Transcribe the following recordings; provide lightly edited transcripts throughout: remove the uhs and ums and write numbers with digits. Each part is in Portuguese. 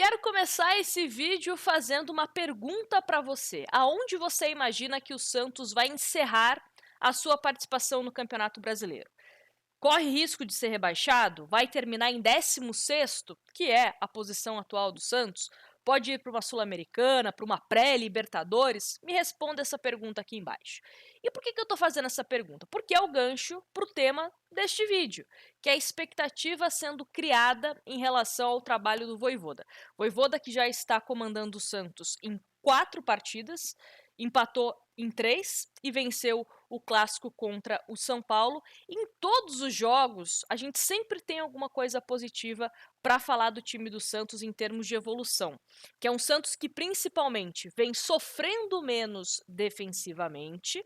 Quero começar esse vídeo fazendo uma pergunta para você. Aonde você imagina que o Santos vai encerrar a sua participação no Campeonato Brasileiro? Corre risco de ser rebaixado? Vai terminar em 16º, que é a posição atual do Santos? Pode ir para uma Sul-Americana, para uma pré-Libertadores? Me responda essa pergunta aqui embaixo. E por que eu estou fazendo essa pergunta? Porque é o gancho para o tema deste vídeo, que é a expectativa sendo criada em relação ao trabalho do Vojvoda. Vojvoda que já está comandando o Santos em 4 partidas, empatou em 3 e venceu o clássico contra o São Paulo. Em todos os jogos, a gente sempre tem alguma coisa positiva para falar do time do Santos em termos de evolução, que é um Santos que principalmente vem sofrendo menos defensivamente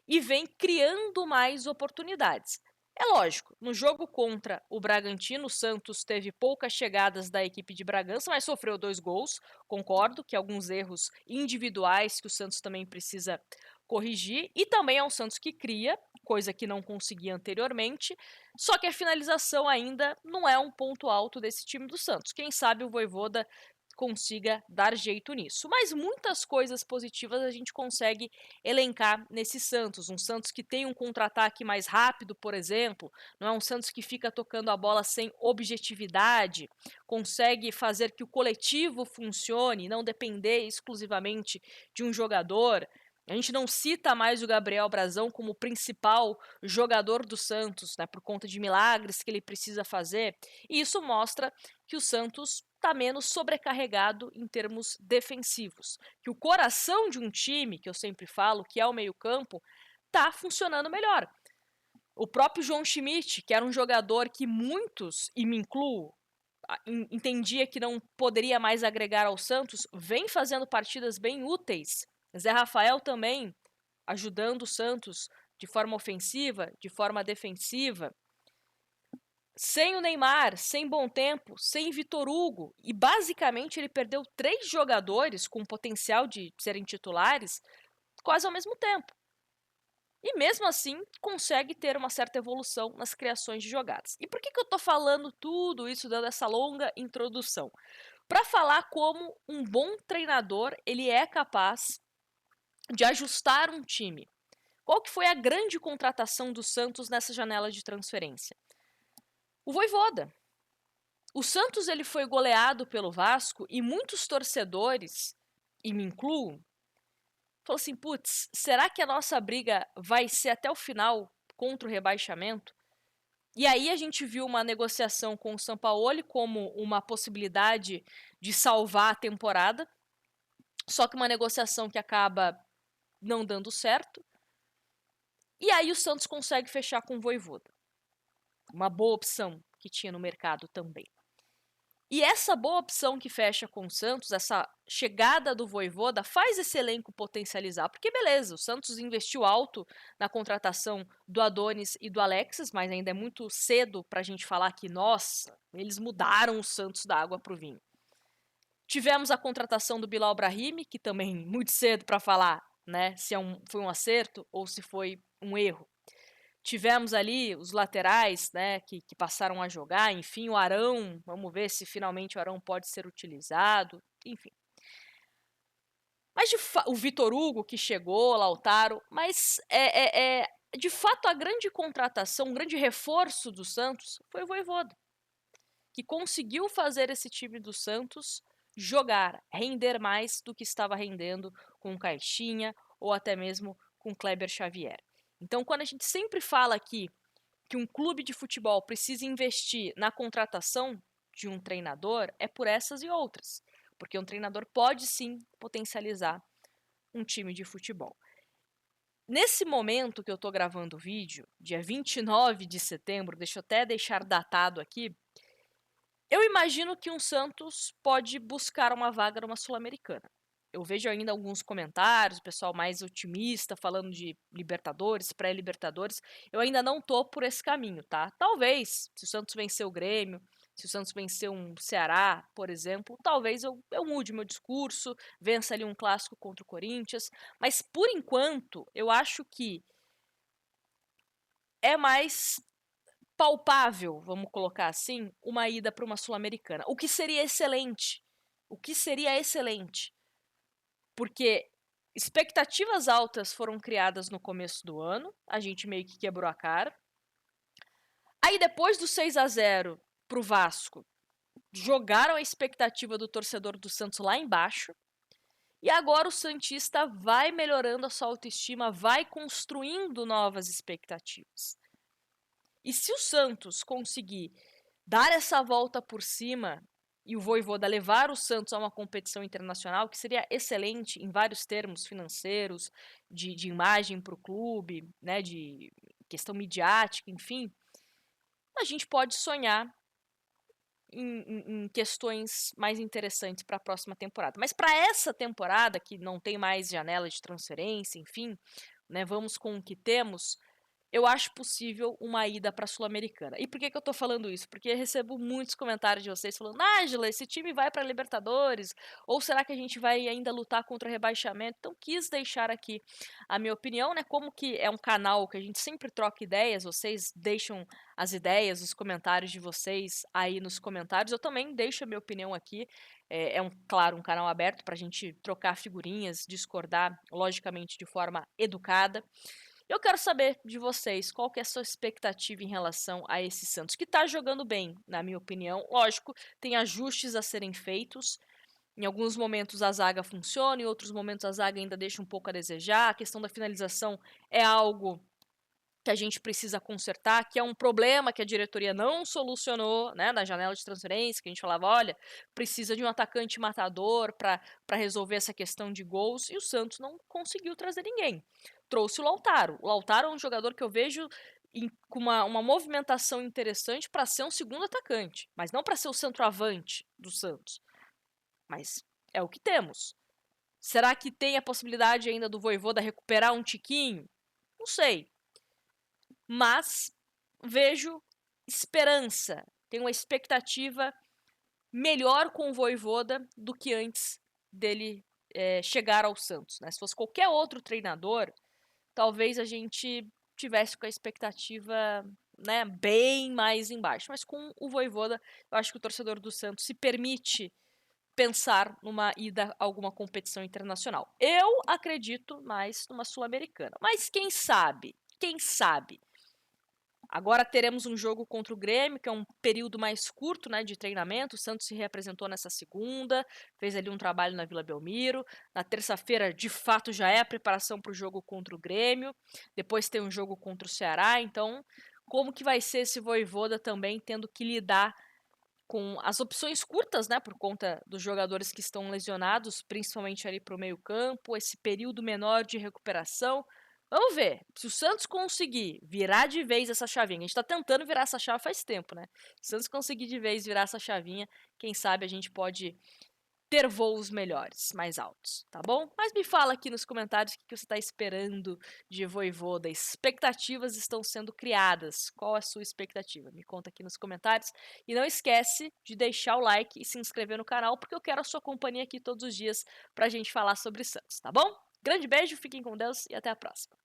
e vem criando mais oportunidades. É lógico, no jogo contra o Bragantino, o Santos teve poucas chegadas da equipe de Bragança, mas sofreu 2 gols. Concordo que alguns erros individuais que o Santos também precisa corrigir. E também é um Santos que cria, coisa que não conseguia anteriormente. Só que a finalização ainda não é um ponto alto desse time do Santos. Quem sabe o Vojvoda consiga dar jeito nisso. Mas muitas coisas positivas a gente consegue elencar nesse Santos. Um Santos que tem um contra-ataque mais rápido, por exemplo, não é um Santos que fica tocando a bola sem objetividade, consegue fazer que o coletivo funcione, não depender exclusivamente de um jogador. A gente não cita mais o Gabriel Brazão como o principal jogador do Santos, né, por conta de milagres que ele precisa fazer. E isso mostra que o Santos está menos sobrecarregado em termos defensivos. Que o coração de um time, que eu sempre falo, que é o meio-campo, está funcionando melhor. O próprio João Schmidt, que era um jogador que muitos, e me incluo, entendia que não poderia mais agregar ao Santos, vem fazendo partidas bem úteis. Zé Rafael também ajudando o Santos de forma ofensiva, de forma defensiva. Sem o Neymar, sem Bom Tempo, sem Vitor Hugo, e basicamente ele perdeu 3 jogadores com potencial de serem titulares quase ao mesmo tempo. E mesmo assim consegue ter uma certa evolução nas criações de jogadas. E por que eu estou falando tudo isso, dando essa longa introdução? Para falar como um bom treinador ele é capaz de ajustar um time. Qual que foi a grande contratação do Santos nessa janela de transferência? O Vojvoda. O Santos ele foi goleado pelo Vasco e muitos torcedores, e me incluo, falaram assim, putz, será que a nossa briga vai ser até o final contra o rebaixamento? E aí a gente viu uma negociação com o Sampaoli como uma possibilidade de salvar a temporada, só que uma negociação que acaba não dando certo. E aí o Santos consegue fechar com o Vojvoda. Uma boa opção que tinha no mercado também. E essa boa opção que fecha com o Santos, essa chegada do Vojvoda, faz esse elenco potencializar. Porque beleza, o Santos investiu alto na contratação do Adonis e do Alexis, mas ainda é muito cedo para a gente falar que, nossa, eles mudaram o Santos da água para o vinho. Tivemos a contratação do Bilal Brahimi, que também muito cedo para falar, né, se foi um acerto ou se foi um erro. Tivemos ali os laterais, né, que passaram a jogar, enfim, o Arão, vamos ver se finalmente o Arão pode ser utilizado, enfim. Mas o Vitor Hugo que chegou, Lautaro, mas de fato a grande contratação, um grande reforço do Santos foi o Vojvoda, que conseguiu fazer esse time do Santos jogar, render mais do que estava rendendo com o Caixinha ou até mesmo com o Kleber Xavier. Então, quando a gente sempre fala aqui que um clube de futebol precisa investir na contratação de um treinador, é por essas e outras. Porque um treinador pode sim potencializar um time de futebol. Nesse momento que eu estou gravando o vídeo, dia 29 de setembro, deixa eu até deixar datado aqui, eu imagino que um Santos pode buscar uma vaga numa Sul-Americana. Eu vejo ainda alguns comentários, o pessoal mais otimista falando de Libertadores, pré-Libertadores. Eu ainda não tô por esse caminho, tá? Talvez, se o Santos vencer o Grêmio, se o Santos vencer um Ceará, por exemplo, talvez eu mude meu discurso, vença ali um clássico contra o Corinthians. Mas, por enquanto, eu acho que é mais palpável, vamos colocar assim, uma ida para uma Sul-Americana. O que seria excelente, o que seria excelente, porque expectativas altas foram criadas no começo do ano, a gente meio que quebrou a cara. Aí depois do 6-0 pro Vasco, jogaram a expectativa do torcedor do Santos lá embaixo. E agora o santista vai melhorando a sua autoestima, vai construindo novas expectativas. E se o Santos conseguir dar essa volta por cima e o Vojvoda levar o Santos a uma competição internacional, que seria excelente em vários termos financeiros, de imagem para o clube, né, de questão midiática, enfim, a gente pode sonhar em questões mais interessantes para a próxima temporada. Mas para essa temporada, que não tem mais janela de transferência, enfim, né, vamos com o que temos, eu acho possível uma ida para a Sul-Americana. E por que eu tô falando isso? Porque eu recebo muitos comentários de vocês falando: Nájila, esse time vai para a Libertadores? Ou será que a gente vai ainda lutar contra o rebaixamento? Então quis deixar aqui a minha opinião, né? Como que é um canal que a gente sempre troca ideias, vocês deixam as ideias, os comentários de vocês aí nos comentários. Eu também deixo a minha opinião aqui. Claro, um canal aberto para a gente trocar figurinhas, discordar, logicamente, de forma educada. Eu quero saber de vocês, qual que é a sua expectativa em relação a esse Santos, que tá jogando bem, na minha opinião. Lógico, tem ajustes a serem feitos. Em alguns momentos a zaga funciona, em outros momentos a zaga ainda deixa um pouco a desejar. A questão da finalização é algo que a gente precisa consertar, que é um problema que a diretoria não solucionou, né, na janela de transferência, que a gente falava, olha, precisa de um atacante matador para resolver essa questão de gols, e o Santos não conseguiu trazer ninguém. Trouxe o Lautaro. O Lautaro é um jogador que eu vejo com uma movimentação interessante para ser um segundo atacante, mas não para ser o centroavante do Santos. Mas é o que temos. Será que tem a possibilidade ainda do Vojvoda recuperar um tiquinho? Não sei. Mas vejo esperança, tenho uma expectativa melhor com o Vojvoda do que antes dele chegar ao Santos, né? Se fosse qualquer outro treinador, talvez a gente tivesse com a expectativa, né, bem mais embaixo. Mas com o Vojvoda, eu acho que o torcedor do Santos se permite pensar numa ida a alguma competição internacional. Eu acredito mais numa Sul-Americana. Mas quem sabe? Quem sabe? Agora teremos um jogo contra o Grêmio, que é um período mais curto, né, de treinamento. O Santos se reapresentou nessa segunda, fez ali um trabalho na Vila Belmiro. Na terça-feira, de fato, já é a preparação para o jogo contra o Grêmio. Depois tem um jogo contra o Ceará. Então, como que vai ser esse Vojvoda também tendo que lidar com as opções curtas, né, por conta dos jogadores que estão lesionados, principalmente ali para o meio-campo, esse período menor de recuperação. Vamos ver. Se o Santos conseguir virar de vez essa chavinha, a gente tá tentando virar essa chave faz tempo, né? Se o Santos conseguir de vez virar essa chavinha, quem sabe a gente pode ter voos melhores, mais altos, tá bom? Mas me fala aqui nos comentários o que você está esperando de Vojvoda. Expectativas estão sendo criadas. Qual a sua expectativa? Me conta aqui nos comentários. E não esquece de deixar o like e se inscrever no canal, porque eu quero a sua companhia aqui todos os dias pra gente falar sobre Santos, tá bom? Grande beijo, fiquem com Deus e até a próxima.